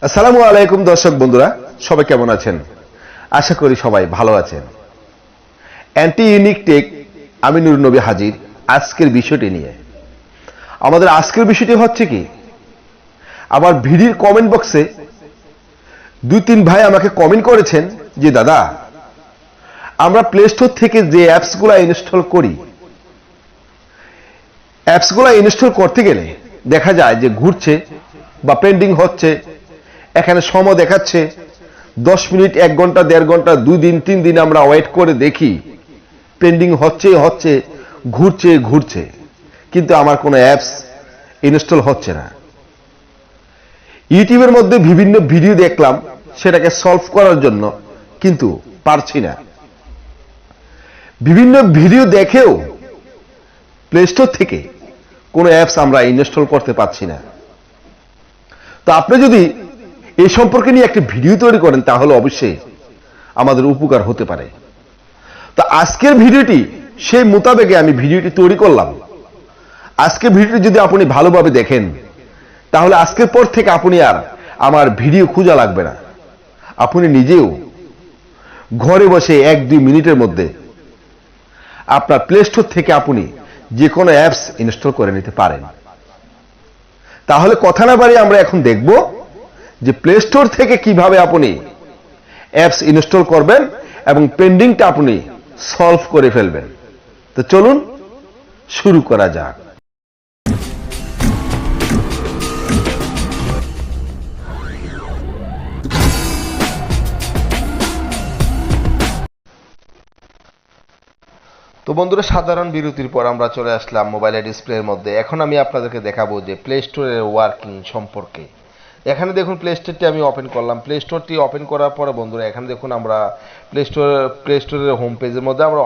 আসসালামু আলাইকুম দর্শক বন্ধুরা, সবাই কেমন আছেন? আশা করি সবাই ভালো আছেন। অ্যান্টি ইউনিক টেক, আমি নূর নবী হাজির আজকের বিষয়টি নিয়ে। আমাদের আজকের বিষয়টি হচ্ছে কি, আমার ভিডিওর কমেন্ট বক্সে দুই তিন ভাই আমাকে কমেন্ট করেছেন যে দাদা, আমরা প্লে স্টোর থেকে যে অ্যাপসগুলো ইনস্টল করি, অ্যাপসগুলো ইনস্টল করতে গেলে দেখা যায় যে ঘুরছে বা পেন্ডিং হচ্ছে, এখানে সময় দেখাচ্ছে 10 মিনিট, 1 ঘন্টা, 1.5 ঘন্টা, 2 দিন 3 দিন আমরা ওয়েট করে দেখি পেন্ডিং হচ্ছে, ঘুরছে, কিন্তু আমার কোনো অ্যাপস ইনস্টল হচ্ছে না। ইউটিউবের মধ্যে বিভিন্ন ভিডিও দেখলাম সেটাকে সলভ করার জন্য, কিন্তু পারছি না। বিভিন্ন ভিডিও দেখেও প্লে স্টোর থেকে কোনো অ্যাপস আমরা ইনস্টল করতে পারছি না। তো আপনি যদি এই সম্পর্কে নিয়ে একটা ভিডিও তৈরি করেন তাহলে অবশ্যই আমাদের উপকার হতে পারে। তো আজকের ভিডিওটি সেই মোতাবেকে আমি ভিডিওটি তৈরি করলাম। আজকের ভিডিওটি যদি আপনি ভালোভাবে দেখেন তাহলে আজকের পর থেকে আপনি আর আমার ভিডিও খোঁজা লাগবে না। আপনি নিজেও ঘরে বসে 1-2 মিনিটের মধ্যে আপনার প্লে স্টোর থেকে আপনি যে কোনো অ্যাপস ইনস্টল করে নিতে পারেন। তাহলে কথা না বাড়িয়ে আমরা এখন দেখব যে প্লে স্টোর থেকে কিভাবে আপনি অ্যাপস ইনস্টল করবেন এবং পেন্ডিংটা আপনি সলভ করে ফেলবেন। তো চলুন শুরু করা যাক। তো বন্ধুরা, সাধারণ বিরতির পর আমরা চলে আসলাম মোবাইলের ডিসপ্লের মধ্যে। এখন আমি আপনাদেরকে দেখাবো যে প্লে স্টোরের ওয়ার্কিং সম্পর্কে। এখানে দেখুন প্লে স্টোরটি আমি ওপেন করলাম। প্লে স্টোরটি ওপেন করার পরে বন্ধুরা এখানে দেখুন আমরা প্লে স্টোরের হোম পেজের মধ্যে আমরা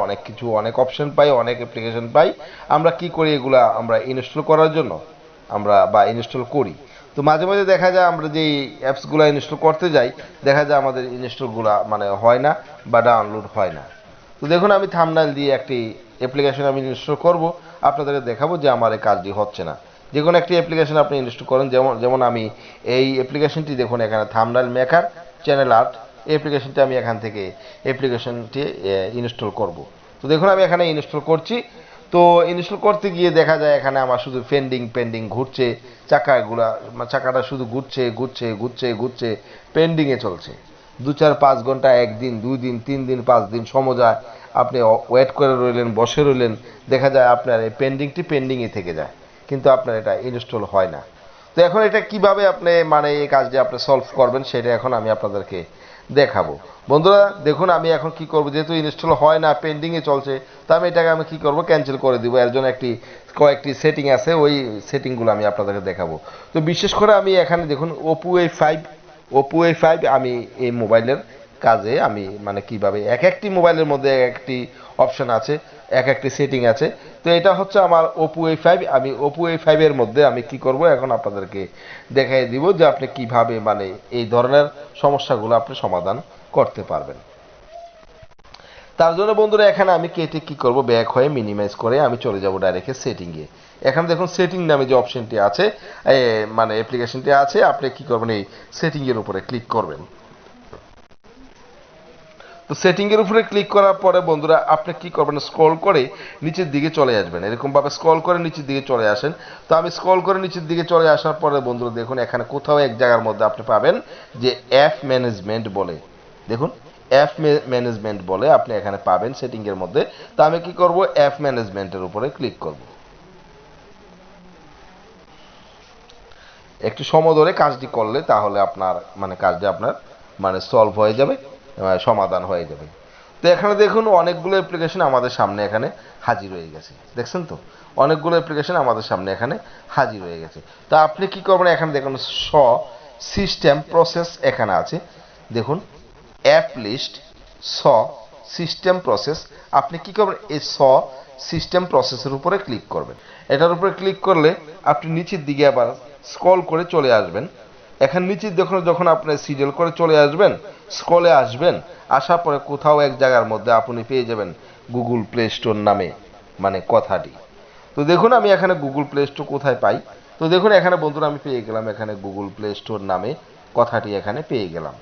অনেক অপশন পাই, অনেক অ্যাপ্লিকেশন পাই। আমরা কি করি, এগুলা আমরা ইনস্টল করার জন্য আমরা ইনস্টল করি। তো মাঝে মাঝে দেখা যায় আমরা যেই অ্যাপসগুলো ইনস্টল করতে যাই, দেখা যায় আমাদের ইনস্টলগুলো হয় না বা ডাউনলোড হয় না। তো দেখুন আমি থাম্বনেল দিয়ে একটি অ্যাপ্লিকেশন আমি ইনস্টল করব, আপনাদেরকে দেখাবো যে আমার এই কাজটি হচ্ছে না। যে কোনো একটি অ্যাপ্লিকেশন আপনি ইনস্টল করেন, যেমন আমি এই অ্যাপ্লিকেশনটি দেখুন, এখানে থাম্বনেল মেকার চ্যানেল আর্ট, এই অ্যাপ্লিকেশনটি আমি এখান থেকে অ্যাপ্লিকেশনটি ইনস্টল করব। তো দেখুন আমি এখানে ইনস্টল করছি। তো ইনস্টল করতে গিয়ে দেখা যায় এখানে আমার শুধু পেন্ডিং ঘুরছে, চাকাটা শুধু ঘুরছে, পেন্ডিংয়ে চলছে। 2-4-5 ঘন্টা, 1 দিন, 2 দিন, 3 দিন, 5 দিন সময় যায়। আপনি ওয়েট করে রইলেন, বসে রইলেন, দেখা যায় আপনার এই পেন্ডিংটি পেন্ডিংয়ে থেকে যায়, কিন্তু আপনার এটা ইনস্টল হয় না। তো এখন এটা কিভাবে আপনি এই কাজটি আপনি সলভ করবেন সেটা এখন আমি আপনাদেরকে দেখাবো। বন্ধুরা দেখুন আমি এখন কি করব, যেহেতু ইনস্টল হয় না, পেন্ডিংয়ে চলছে, তো আমি এটাকে কি করব, ক্যান্সেল করে দিব। এর জন্য কয়েকটি সেটিং আছে, ওই সেটিংগুলো আমি আপনাদেরকে দেখাবো। তো বিশেষ করে আমি এখানে দেখুন ওপো A5 আমি এই মোবাইলের কাজে আমি কিভাবে এক একটি মোবাইলের মধ্যে এক একটি অপশন আছে, এক একটি সেটিং আছে। তো এটা হচ্ছে আমার ওপো A5। আমি ওপো A5 এর মধ্যে আমি কি করব এখন আপনাদেরকে দেখাই দিব যে আপনি কিভাবে এই ধরনের সমস্যাগুলো আপনি সমাধান করতে পারবেন। তার জন্য বন্ধুরা এখানে আমি কেটে কি করব, ব্যাক হয়ে মিনিমাইজ করে আমি চলে যাব ডাইরেক্ট সেটিংয়ে। এখানে দেখুন সেটিং নামে যে অপশনটি আছে, অ্যাপ্লিকেশনটি আছে, আপনি কি করবেন, এই সেটিং এর উপরে ক্লিক করবেন। তো সেটিং এর উপরে ক্লিক করার পরে বন্ধুরা আপনি কি করবেন, স্ক্রল করে নিচের দিকে চলে আসবেন। এরকম ভাবে স্ক্রল করে নিচের দিকে চলে আসেন। তো আমি স্ক্রল করে নিচের দিকে চলে আসার পরে বন্ধুরা দেখুন এখানে কোথাও এক জায়গার মধ্যে আপনি পাবেন যে অ্যাপ ম্যানেজমেন্ট বলে। দেখুন অ্যাপ ম্যানেজমেন্ট বলে আপনি এখানে পাবেন সেটিং এর মধ্যে। তো আমি কি করব, অ্যাপ ম্যানেজমেন্টের উপরে ক্লিক করব। একটু সময় ধরে কাজটি করলে তাহলে আপনার কাজটি আপনার সলভ হয়ে যাবে, সমাধান হয়ে যাবে। তো এখানে দেখুন অনেকগুলো অ্যাপ্লিকেশন আমাদের সামনে এখানে হাজির হয়ে গেছে। দেখছেন তো, অনেকগুলো অ্যাপ্লিকেশন আমাদের সামনে এখানে হাজির হয়ে গেছে। তো আপনি কি করবেন, এখানে দেখুন সিস্টেম প্রসেস এখানে আছে। দেখুন অ্যাপ লিস্ট সিস্টেম প্রসেস। আপনি কি করবেন, এই সিস্টেম প্রসেসের উপরে ক্লিক করবেন। এটার উপরে ক্লিক করলে আপনি নিচের দিকে আবার স্ক্রল করে চলে আসবেন। এখানে নিচে দেখুন যখন আপনি সিরিয়াল করে চলে আসবেন, স্ক্রলে আসবেন, আসার পরে কোথাও এক জায়গার মধ্যে আপনি পেয়ে যাবেন গুগল প্লে স্টোর নামে কথাটি। তো দেখুন আমি এখানে গুগল প্লে স্টোর কোথায় পাই। তো দেখুন এখানে বন্ধুরা আমি পেয়ে গেলাম এখানে গুগল প্লে স্টোর নামে কথাটি এখানে পেয়ে গেলাম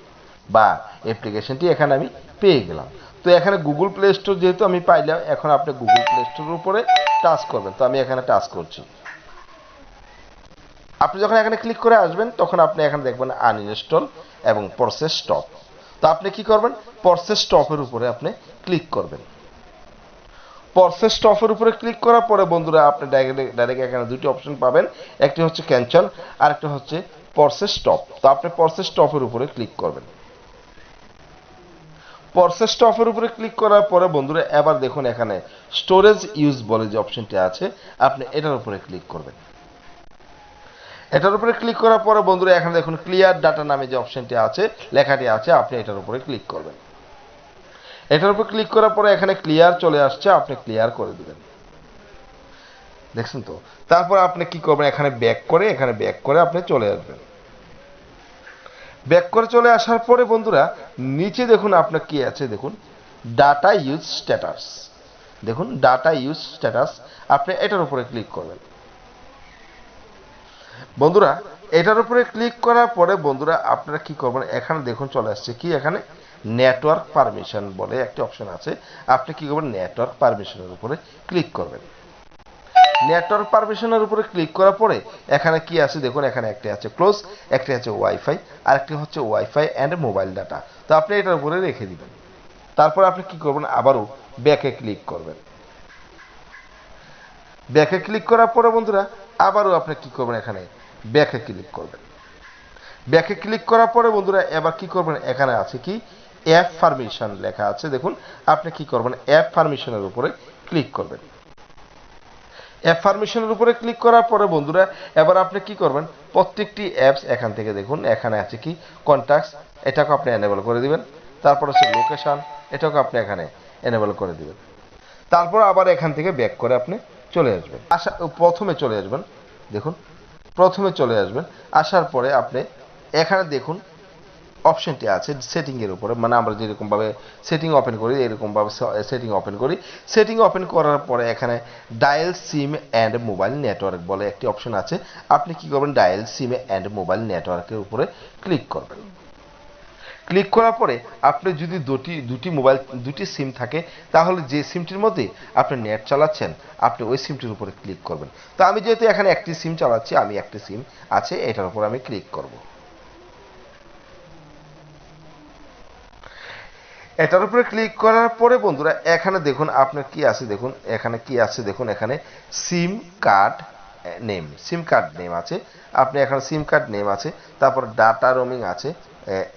বা অ্যাপ্লিকেশনটি এখানে আমি পেয়ে গেলাম। তো এখানে গুগল প্লে স্টোর যেহেতু আমি পাইলাম, এখন আপনি গুগল প্লে স্টোরের উপরে টাচ করবেন। তো আমি এখানে টাচ করছি। আপনি যখন এখানে ক্লিক করে আসবেন তখন আপনি এখানে দেখবেন আনইনস্টল এবং প্রসেস স্টপ। তো আপনি কি করবেন, প্রসেস স্টপের উপরে আপনি ক্লিক করবেন। প্রসেস স্টপের উপরে ক্লিক করার পরে বন্ধুরা আপনি ডাইরেক্ট এখানে দুটি অপশন পাবেন, একটি হচ্ছে ক্যান্সেল আর একটা হচ্ছে প্রসেস স্টপ। তো আপনি প্রসেস স্টপের উপরে ক্লিক করবেন। প্রসেস স্টপের উপরে ক্লিক করার পরে বন্ধুরা এবার দেখুন এখানে স্টোরেজ ইউজ বলে যে অপশনটি আছে, আপনি এটার উপরে ক্লিক করবেন। এটার উপরে ক্লিক করার পরে বন্ধুরা এখানে দেখুন ক্লিয়ার ডাটা নামে যে অপশনটি আছে, লেখাটি আছে, আপনি এটার উপরে ক্লিক করবেন। এটার উপর ক্লিক করার পরে এখানে ক্লিয়ার চলে আসছে, আপনি ক্লিয়ার করে দিবেন। দেখছেন তো? তারপর আপনি কি করবেন, এখানে ব্যাক করে আপনি চলে আসবেন। ব্যাক করে চলে আসার পরে বন্ধুরা নিচে দেখুন আপনার কি আছে, দেখুন ডাটা ইউজ স্ট্যাটাস। দেখুন ডাটা ইউজ স্ট্যাটাস, আপনি এটার উপরে ক্লিক করবেন। বন্ধুরা এটার উপরে ক্লিক করার পরে বন্ধুরা আপনারা কি করবেন, এখানে দেখুন চলে আসছে কি, এখানে নেটওয়ার্ক পারমিশন বলে একটি অপশন আছে, আপনি কি করবেন নেটওয়ার্ক পারমিশনের উপরে ক্লিক করবেন। নেটওয়ার্ক পারমিশনের উপরে ক্লিক করার পরে এখানে কি আছে দেখুন, এখানে একটি আছে ক্লোজ, একটি আছে ওয়াইফাই, আর একটি হচ্ছে ওয়াইফাই অ্যান্ড মোবাইল ডাটা। তো আপনি এটার উপরে রেখে দিবেন। তারপর আপনি কি করবেন, আবারও ব্যাকে ক্লিক করবেন। ব্যাকে ক্লিক করার পরে বন্ধুরা আবারও আপনি কি করবেন, এখানে ব্যাকে ক্লিক করবেন। ব্যাকে ক্লিক করার পরে বন্ধুরা এবার কি করবেন, এখানে আছে কি অ্যাপ পারমিশন লেখা আছে, দেখুন আপনি কি করবেন অ্যাপ পারমিশনের উপরে ক্লিক করবেন। অ্যাপ পারমিশনের উপরে ক্লিক করার পরে বন্ধুরা এবার আপনি কি করবেন, প্রত্যেকটি অ্যাপস এখান থেকে দেখুন এখানে আছে কি কন্ট্যাক্টস, এটাকে আপনি এনেবল করে দিবেন। তারপর হচ্ছে লোকেশন, এটাকে আপনি এখানে এনেবল করে দিবেন। তারপর আবার এখান থেকে ব্যাক করে আপনি চলে আসবেন। প্রথমে চলে আসবেন, দেখুন প্রথমে চলে আসবেন। আসার পরে আপনি এখানে দেখুন অপশনটি আছে সেটিংয়ের উপরে, মানে আমরা যেরকমভাবে সেটিং ওপেন করি এরকমভাবে সেটিং ওপেন করি। সেটিং ওপেন করার পরে এখানে dial SIM and mobile network বলে একটি অপশন আছে, আপনি কি করবেন ডায়াল সিম অ্যান্ড মোবাইল নেটওয়ার্কের উপরে ক্লিক করবেন। ক্লিক করার পরে আপনি যদি দুটি সিম থাকে তাহলে যে সিমটির মধ্যে আপনি নেট চালাচ্ছেন আপনি ওই সিমটির উপরে ক্লিক করবেন। তো আমি যেহেতু এখানে একটি সিম চালাচ্ছি, আমি একটি সিম আছে এটার উপর আমি ক্লিক করব। এটার উপরে ক্লিক করার পরে বন্ধুরা এখানে দেখুন আপনার কি আছে, দেখুন এখানে কি আছে, দেখুন এখানে সিম কার্ড নেম আছে, আপনি এখানে সিম কার্ড নেম আছে, তারপর ডাটা রোমিং আছে,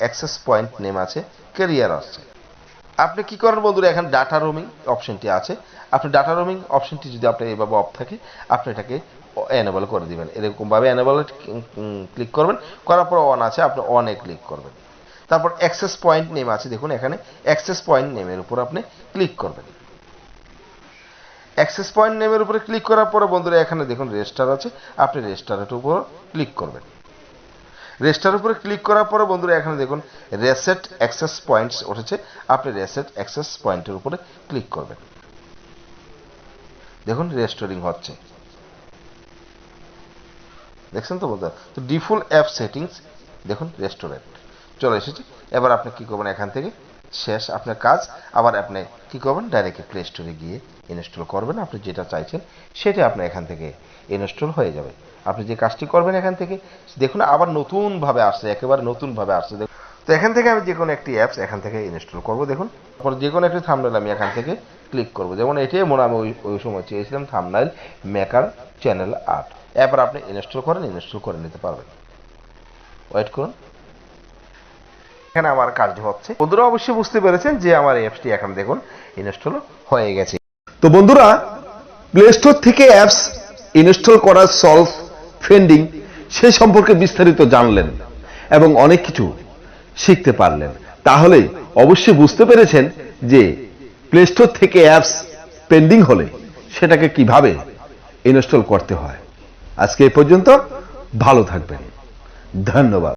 অ্যাক্সেস পয়েন্ট নেম আছে, ক্যারিয়ার আছে। আপনি কি করেন বন্ধুরা, এখানে ডাটা রোমিং অপশনটি আছে, আপনি ডাটা রোমিং অপশনটি যদি আপনার এইভাবে অফ থাকে আপনি এটাকে এনেবল করে দিবেন। এরকমভাবে এনেবল ক্লিক করবেন, করার পর অন আছে আপনি অনে ক্লিক করবেন। তারপর অ্যাক্সেস পয়েন্ট নেম আছে, দেখুন এখানে অ্যাক্সেস পয়েন্ট নেমের উপর আপনি ক্লিক করবেন। অ্যাক্সেস পয়েন্ট নেমের উপরে ক্লিক করার পরে বন্ধুরা এখানে দেখুন রেজিস্টার আছে, আপনি রেজিস্টারের উপর ক্লিক করবেন। রেজিস্টার উপরে ক্লিক করার পরে বন্ধুরা এখানে দেখুন রেসেট অ্যাক্সেস পয়েন্টস উঠেছে, আপনি রেসেট অ্যাক্সেস পয়েন্টের উপরে ক্লিক করবেন। দেখুন রেস্টোরিং হচ্ছে, দেখছেন তো বন্ধুরা। তো ডিফল্ট অ্যাপ সেটিংস দেখুন রেস্টোরেন্ট চলে এসেছে। এবার আপনি কি করবেন, এখান থেকে শেষ আপনার কাজ। আবার আপনি কি করবেন, ডাইরেক্ট প্লে স্টোরে গিয়ে ইনস্টল করবেন। আপনি যেটা চাইছেন সেটা আপনার এখান থেকে ইনস্টল হয়ে যাবে। আপনি যে কাজটি করবেন এখান থেকে দেখুন আবার নতুনভাবে আসছে, একেবারে নতুনভাবে আসছে। তো এখান থেকে আমি যে কোনো একটি অ্যাপস এখান থেকে ইনস্টল করব। দেখুন তারপর যে কোনো একটি থাম্বনেল আমি এখান থেকে ক্লিক করব, যেমন এটাই মনে আমি ওই সময় চেয়েছিলাম থাম্বনেল মেকার চ্যানেল আর্ট। এরপর আপনি ইনস্টল করে নিতে পারবেন। ওয়েট করুন, এখানে আমার কাজটি হচ্ছে। বন্ধুরা অবশ্যই বুঝতে পেরেছেন যে আমার অ্যাপসটি এখন দেখুন ইনস্টল হয়ে গেছে। তো বন্ধুরা প্লে স্টোর থেকে অ্যাপস ইনস্টল করার সলভ ফেন্ডিং সে সম্পর্কে বিস্তারিত জানলেন এবং অনেক কিছু শিখতে পারলেন। তাহলে অবশ্যই বুঝতে পেরেছেন যে প্লে স্টোর থেকে অ্যাপস পেন্ডিং হলে সেটাকে কিভাবে ইনস্টল করতে হয়। আজকে এই পর্যন্ত, ভালো থাকবেন, ধন্যবাদ।